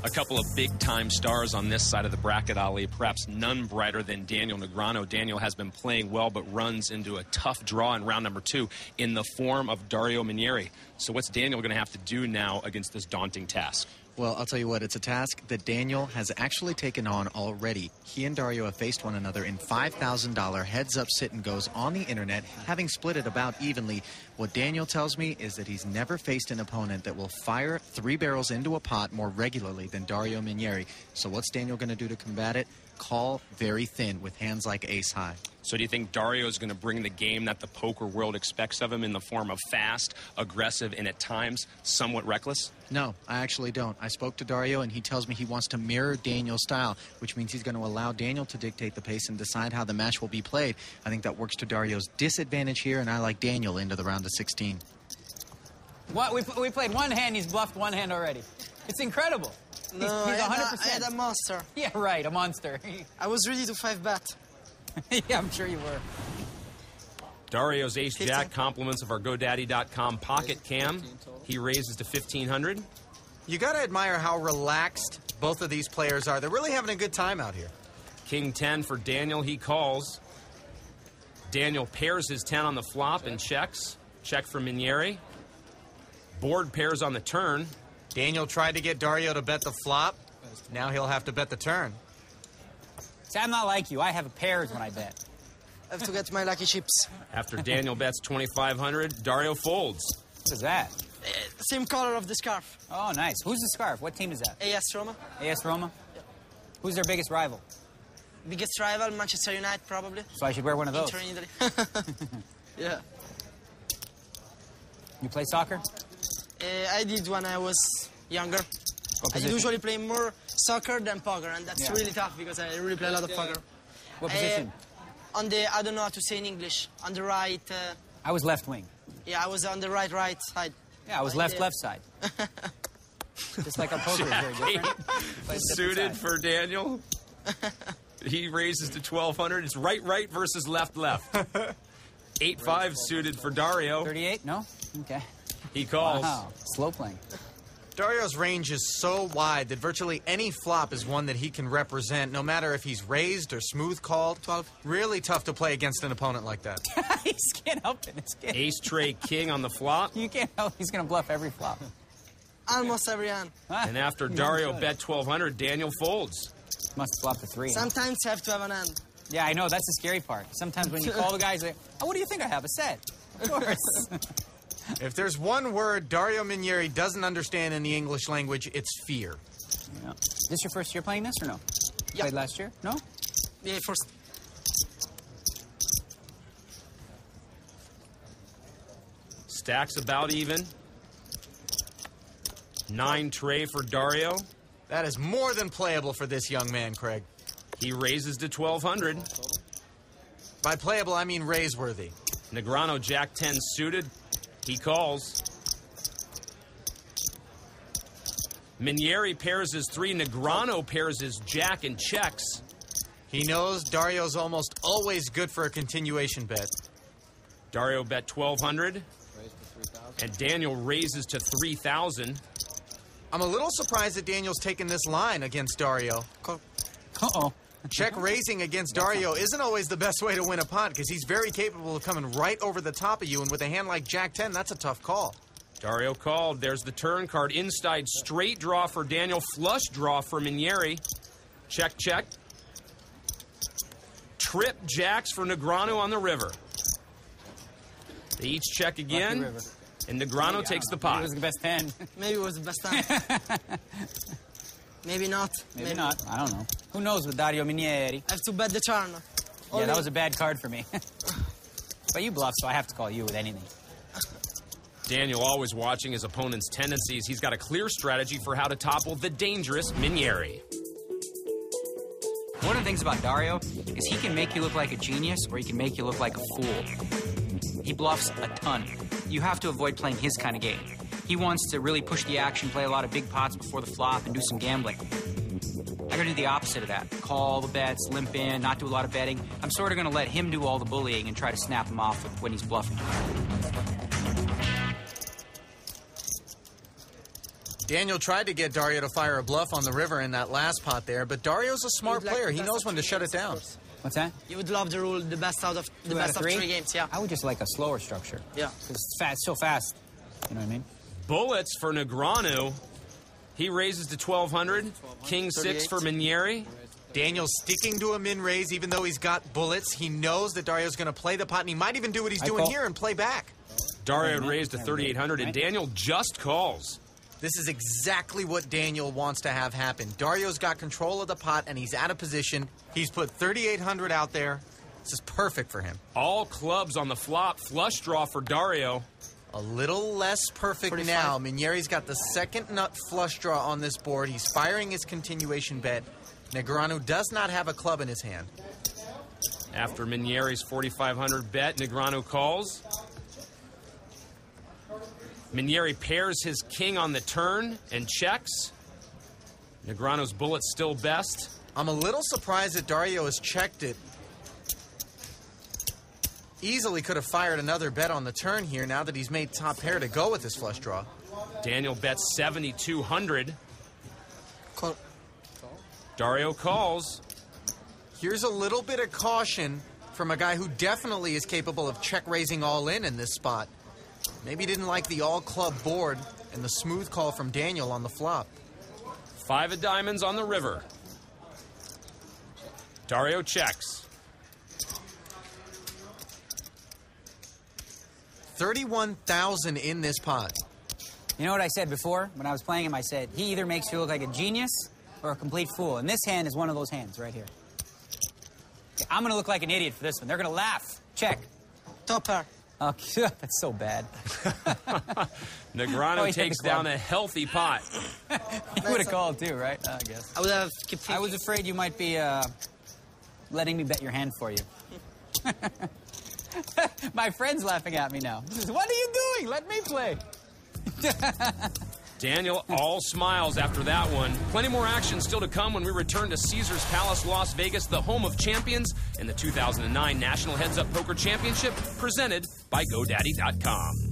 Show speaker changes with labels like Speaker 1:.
Speaker 1: A couple of big-time stars on this side of the bracket, Ali. Perhaps none brighter than Daniel Negreanu. Daniel has been playing well, but runs into a tough draw in round number 2 in the form of Dario Minieri. So what's Daniel going to have to do now against this daunting task?
Speaker 2: Well, I'll tell you what, it's a task that Daniel has actually taken on already. He and Dario have faced one another in $5,000 heads-up sit-and-goes on the internet, having split it about evenly. What Daniel tells me is that he's never faced an opponent that will fire 3 barrels into a pot more regularly than Dario Minieri. So what's Daniel going to do to combat it? Call very thin with hands like ace-high.
Speaker 1: So do you think Dario is going to bring the game that the poker world expects of him in the form of fast, aggressive, and at times somewhat reckless?
Speaker 2: No, I actually don't. I spoke to Dario, and he tells me he wants to mirror Daniel's style, which means he's going to allow Daniel to dictate the pace and decide how the match will be played. I think that works to Dario's disadvantage here, and I like Daniel into the round of 16.
Speaker 3: What? We played one hand, he's bluffed one hand already. It's incredible.
Speaker 4: No,
Speaker 3: he's 100%.
Speaker 4: I had a monster.
Speaker 3: Yeah, right, a monster.
Speaker 4: I was ready to 5-bet.
Speaker 3: Yeah, I'm sure you were.
Speaker 1: Dario's ace-jack compliments of our GoDaddy.com pocket cam. He raises to 1,500.
Speaker 5: You got to admire how relaxed both of these players are. They're really having a good time out here.
Speaker 1: King 10 for Daniel. He calls. Daniel pairs his 10 on the flop and checks. Check for Minieri. Board pairs on the turn.
Speaker 5: Daniel tried to get Dario to bet the flop. Now he'll have to bet the turn.
Speaker 3: See, I'm not like you. I have pairs when I bet.
Speaker 4: I have to get my lucky chips.
Speaker 1: After Daniel bets 2,500, Dario folds.
Speaker 3: What is that?
Speaker 4: Same color of the scarf.
Speaker 3: Oh, nice. Who's the scarf? What team is that?
Speaker 4: AS Roma.
Speaker 3: AS Roma?
Speaker 4: Yeah.
Speaker 3: Who's their biggest rival?
Speaker 4: Biggest rival, Manchester United, probably.
Speaker 3: So I should wear one of those.
Speaker 4: Inter in Italy. Yeah.
Speaker 3: You play soccer?
Speaker 4: I did when I was younger. I usually play more soccer than poker, and that's really tough because I really play a lot of poker.
Speaker 3: What position?
Speaker 4: On the, I don't know how to say in English, on the right.
Speaker 3: I was left wing.
Speaker 4: Yeah, I was on the right side.
Speaker 3: Yeah, I was left side. Just like our poker is very different.
Speaker 1: Suited for Daniel. He raises to 1,200. It's right versus left. 8-5 suited for Dario.
Speaker 3: 38? No? Okay.
Speaker 1: He calls.
Speaker 3: Wow. Slow playing.
Speaker 5: Dario's range is so wide that virtually any flop is one that he can represent, no matter if he's raised or smooth called.
Speaker 4: 12.
Speaker 5: Really tough to play against an opponent like that.
Speaker 3: He can't help it. It's good.
Speaker 1: Ace, tray, king on the flop.
Speaker 3: You can't help. He's going to bluff every flop.
Speaker 4: Almost every hand.
Speaker 1: And after Dario bet 1,200, Daniel folds.
Speaker 3: Must flop the 3.
Speaker 4: Sometimes you have to have an hand.
Speaker 3: Yeah, I know. That's the scary part. Sometimes when you call the guys, like, oh, what do you think I have? A set. Of course.
Speaker 5: If there's one word Dario Minieri doesn't understand in the English language, it's fear.
Speaker 3: Yeah. This your first year playing this or no?
Speaker 4: Yeah.
Speaker 3: Played last year? No?
Speaker 4: Yeah, first.
Speaker 1: Stacks about even. 9 tray for Dario.
Speaker 5: That is more than playable for this young man, Craig.
Speaker 1: He raises to 1,200.
Speaker 5: By playable, I mean raise-worthy.
Speaker 1: Negreanu jack 10 suited. He calls. Minieri pairs his 3. Negreanu pairs his jack and checks.
Speaker 5: He knows Dario's almost always good for a continuation bet.
Speaker 1: Dario bet 1,200. And Daniel raises to 3,000.
Speaker 5: I'm a little surprised that Daniel's taken this line against Dario.
Speaker 3: Uh-oh.
Speaker 5: Check raising against Dario isn't always the best way to win a pot because he's very capable of coming right over the top of you, and with a hand like Jack 10, that's a tough call.
Speaker 1: Dario called. There's the turn card. Inside straight draw for Daniel. Flush draw for Minieri. Check, check. Trip jacks for Negreanu on the river. They each check again, and Negreanu takes the pot.
Speaker 3: It was the best hand.
Speaker 4: Maybe it was the best hand. Maybe not.
Speaker 3: Maybe not. I don't know. Who knows with Dario Minieri?
Speaker 4: I have to bet the turn.
Speaker 3: Yeah, that was a bad card for me. But you bluff, so I have to call you with anything.
Speaker 1: Daniel always watching his opponent's tendencies. He's got a clear strategy for how to topple the dangerous Minieri.
Speaker 6: One of the things about Dario is he can make you look like a genius or he can make you look like a fool. He bluffs a ton. You have to avoid playing his kind of game. He wants to really push the action, play a lot of big pots before the flop, and do some gambling. I gotta do the opposite of that. Call the bets, limp in, not do a lot of betting. I'm sort of gonna let him do all the bullying and try to snap him off when he's bluffing.
Speaker 5: Daniel tried to get Dario to fire a bluff on the river in that last pot there, but Dario's a smart player. He knows when to shut it down.
Speaker 3: What's that?
Speaker 4: You would love the rule, the best out of the best of 3 games, yeah.
Speaker 3: I would just like a slower structure.
Speaker 4: Yeah.
Speaker 3: Because it's fast, so fast. You know what I mean?
Speaker 1: Bullets for Negreanu. He raises to 1,200. King 6 for Minieri.
Speaker 5: Daniel's sticking to a min raise even though he's got bullets. He knows that Dario's going to play the pot, and he might even do what he's doing here and play back.
Speaker 1: Dario had raised to 3,800, and Daniel just calls.
Speaker 5: This is exactly what Daniel wants to have happen. Dario's got control of the pot, and he's out of position. He's put 3,800 out there. This is perfect for him.
Speaker 1: All clubs on the flop. Flush draw for Dario.
Speaker 5: A little less perfect now. Minieri's got the second nut flush draw on this board. He's firing his continuation bet. Negreanu does not have a club in his hand.
Speaker 1: After Minieri's 4,500 bet, Negreanu calls. Minieri pairs his king on the turn and checks. Negreanu's bullet's still best.
Speaker 5: I'm a little surprised that Dario has checked it. Easily could have fired another bet on the turn here now that he's made top pair to go with his flush draw.
Speaker 1: Daniel bets 7,200.
Speaker 4: Call.
Speaker 1: Dario calls.
Speaker 5: Here's a little bit of caution from a guy who definitely is capable of check raising all in this spot. Maybe didn't like the all-club board and the smooth call from Daniel on the flop.
Speaker 1: 5 of diamonds on the river. Dario checks.
Speaker 5: 31,000 in this pot.
Speaker 3: You know what I said before? When I was playing him, I said, he either makes you look like a genius or a complete fool. And this hand is one of those hands right here. Okay, I'm going to look like an idiot for this one. They're going to laugh. Check.
Speaker 4: Top pair.
Speaker 3: Okay, that's so bad.
Speaker 1: Negreanu takes down a healthy pot.
Speaker 3: You would have called too, right? I guess.
Speaker 4: I would have kept thinking.
Speaker 3: I was afraid you might be letting me bet your hand for you. My friend's laughing at me now. He says, what are you doing? Let me play.
Speaker 1: Daniel all smiles after that one. Plenty more action still to come when we return to Caesars Palace, Las Vegas, the home of champions, in the 2009 National Heads Up Poker Championship, presented by GoDaddy.com.